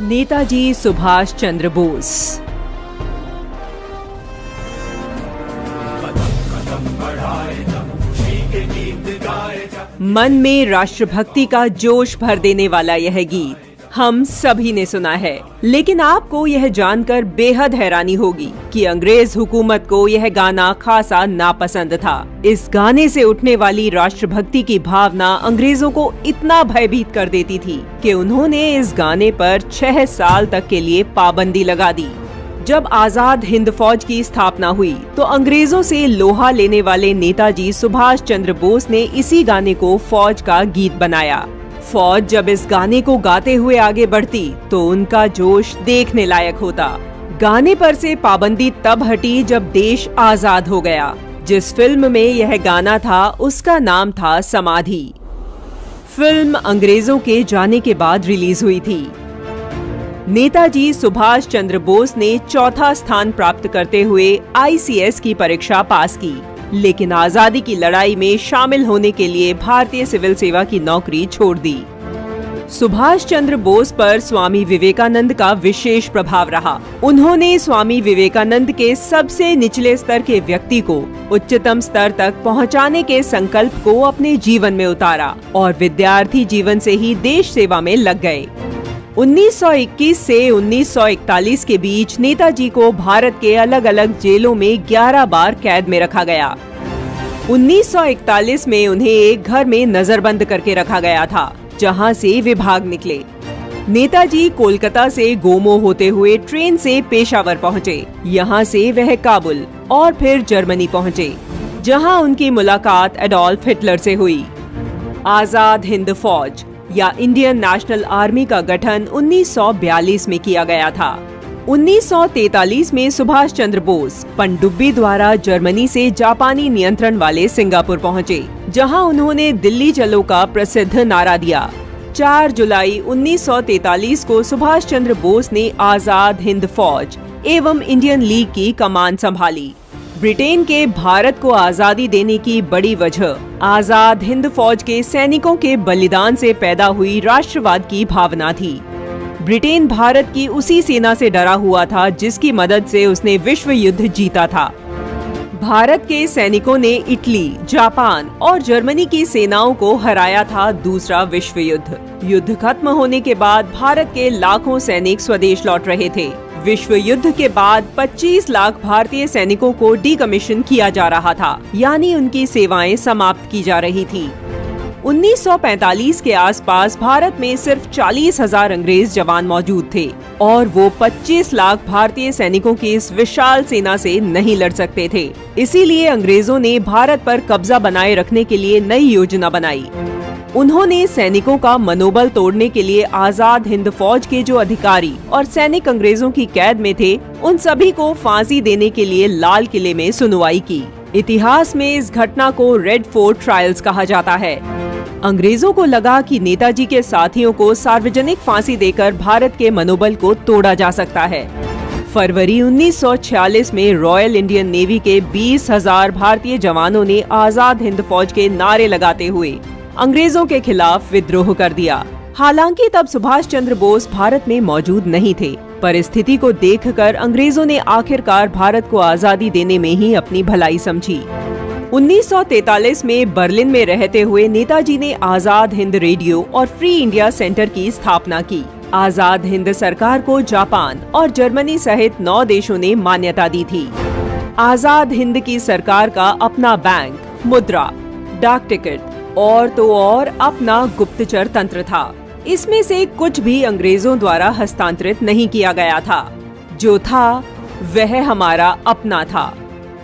नेताजी सुभाष चंद्र बोस। मन में राष्ट्रभक्ति का जोश भर देने वाला यह गीत हम सभी ने सुना है, लेकिन आपको यह जानकर बेहद हैरानी होगी कि अंग्रेज हुकूमत को यह गाना खासा नापसंद था। इस गाने से उठने वाली राष्ट्रभक्ति की भावना अंग्रेजों को इतना भयभीत कर देती थी कि उन्होंने इस गाने पर 6 साल तक के लिए पाबंदी लगा दी। जब आजाद हिंद फौज की स्थापना हुई तो अंग्रेजों से लोहा लेने वाले नेताजी सुभाष चंद्र बोस ने इसी गाने को फौज का गीत बनाया। फौज जब इस गाने को गाते हुए आगे बढ़ती तो उनका जोश देखने लायक होता। गाने पर से पाबंदी तब हटी जब देश आजाद हो गया। जिस फिल्म में यह गाना था उसका नाम था समाधि। फिल्म अंग्रेजों के जाने के बाद रिलीज हुई थी। नेताजी सुभाष चंद्र बोस ने 4था स्थान प्राप्त करते हुए ICS की परीक्षा पास की, लेकिन आजादी की लड़ाई में शामिल होने के लिए भारतीय सिविल सेवा की नौकरी छोड़ दी। सुभाष चंद्र बोस पर स्वामी विवेकानंद का विशेष प्रभाव रहा। उन्होंने स्वामी विवेकानंद के सबसे निचले स्तर के व्यक्ति को उच्चतम स्तर तक पहुंचाने के संकल्प को अपने जीवन में उतारा और विद्यार्थी जीवन से ही देश सेवा में लग गए। 1921 से 1941 के बीच नेताजी को भारत के अलग अलग जेलों में 11 बार कैद में रखा गया। 1941 में उन्हें एक घर में नजरबंद करके रखा गया था, जहां से विभाग निकले। नेताजी कोलकाता से गोमो होते हुए ट्रेन से पेशावर पहुंचे। यहां से वह काबुल और फिर जर्मनी पहुंचे, जहां उनकी मुलाकात एडोल्फ हिटलर से हुई। आजाद हिंद फौज या इंडियन नेशनल आर्मी का गठन 1942 में किया गया था। 1943 में सुभाष चंद्र बोस पनडुब्बी द्वारा जर्मनी से जापानी नियंत्रण वाले सिंगापुर पहुंचे, जहां उन्होंने दिल्ली चलो का प्रसिद्ध नारा दिया। 4 जुलाई 1943 को सुभाष चंद्र बोस ने आजाद हिंद फौज एवं इंडियन लीग की कमान संभाली। ब्रिटेन के भारत को आजादी देने की बड़ी वजह आजाद हिंद फौज के सैनिकों के बलिदान से पैदा हुई राष्ट्रवाद की भावना थी। ब्रिटेन भारत की उसी सेना से डरा हुआ था जिसकी मदद से उसने विश्व युद्ध जीता था। भारत के सैनिकों ने इटली, जापान और जर्मनी की सेनाओं को हराया था दूसरा विश्व युद्ध। युद्ध खत्म होने के बाद भारत के लाखों सैनिक स्वदेश लौट रहे थे। विश्व युद्ध के बाद 25 लाख भारतीय सैनिकों को डीकमीशन किया जा रहा था, यानी उनकी सेवाएं समाप्त की जा रही थी। 1945 के आसपास भारत में सिर्फ 40,000 अंग्रेज जवान मौजूद थे और वो 25 लाख भारतीय सैनिकों की इस विशाल सेना से नहीं लड़ सकते थे। इसीलिए अंग्रेजों ने भारत पर कब्जा बनाए रखने के लिए नई योजना बनाई। उन्होंने सैनिकों का मनोबल तोड़ने के लिए आजाद हिंद फौज के जो अधिकारी और सैनिक अंग्रेजों की कैद में थे, उन सभी को फांसी देने के लिए लाल किले में सुनवाई की। इतिहास में इस घटना को रेड फोर्ट ट्रायल्स कहा जाता है। अंग्रेजों को लगा कि नेताजी के साथियों को सार्वजनिक फांसी देकर भारत के मनोबल को तोड़ा जा सकता है। फरवरी 1946 में रॉयल इंडियन नेवी के 20,000 भारतीय जवानों ने आजाद हिंद फौज के नारे लगाते हुए अंग्रेजों के खिलाफ विद्रोह कर दिया। हालांकि तब सुभाष चंद्र बोस भारत में मौजूद नहीं थे। परिस्थिति को देखकर अंग्रेजों ने आखिरकार भारत को आजादी देने में ही अपनी भलाई समझी। 1943 में बर्लिन में रहते हुए नेताजी ने आजाद हिंद रेडियो और फ्री इंडिया सेंटर की स्थापना की। आजाद हिंद सरकार को जापान और जर्मनी सहित 9 देशों ने मान्यता दी थी। आजाद हिंद की सरकार का अपना बैंक, मुद्रा, डाक टिकट और तो और अपना गुप्तचर तंत्र था। इसमें से कुछ भी अंग्रेजों द्वारा हस्तांतरित नहीं किया गया था। जो था वह हमारा अपना था।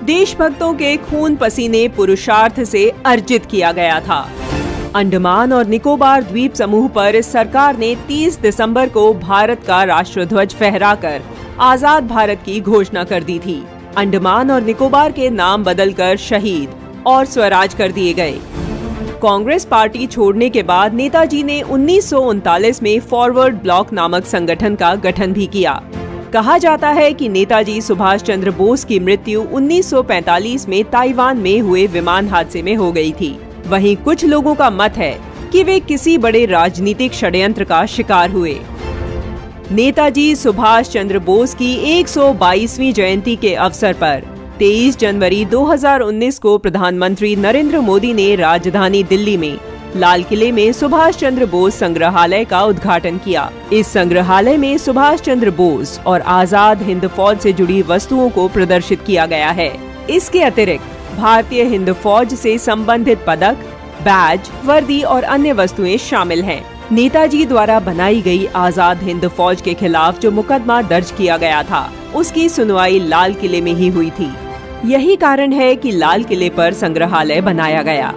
देशभक्तों के खून पसीने पुरुषार्थ से अर्जित किया गया था। अंडमान और निकोबार द्वीप समूह पर इस सरकार ने 30 दिसंबर को भारत का राष्ट्रध्वज फहराकर आजाद भारत की घोषणा कर दी थी। अंडमान और निकोबार के नाम बदलकर शहीद और स्वराज कर दिए गए। कांग्रेस पार्टी छोड़ने के बाद नेताजी ने 1939 में फॉरवर्ड ब्लॉक नामक संगठन का गठन भी किया। कहा जाता है कि नेताजी सुभाष चंद्र बोस की मृत्यु 1945 में ताइवान में हुए विमान हादसे में हो गई थी। वहीं कुछ लोगों का मत है कि वे किसी बड़े राजनीतिक षड्यंत्र का शिकार हुए। नेताजी सुभाष चंद्र बोस की 122वीं जयंती के अवसर पर 23 जनवरी 2019 को प्रधानमंत्री नरेंद्र मोदी ने राजधानी दिल्ली में लाल किले में सुभाष चंद्र बोस संग्रहालय का उद्घाटन किया। इस संग्रहालय में सुभाष चंद्र बोस और आजाद हिंद फौज से जुड़ी वस्तुओं को प्रदर्शित किया गया है। इसके अतिरिक्त भारतीय हिंद फौज से संबंधित पदक, बैज, वर्दी और अन्य वस्तुएं शामिल हैं। नेताजी द्वारा बनाई गई आजाद हिंद फौज के खिलाफ जो मुकदमा दर्ज किया गया था, उसकी सुनवाई लाल किले में ही हुई थी। यही कारण है कि लाल किले पर संग्रहालय बनाया गया।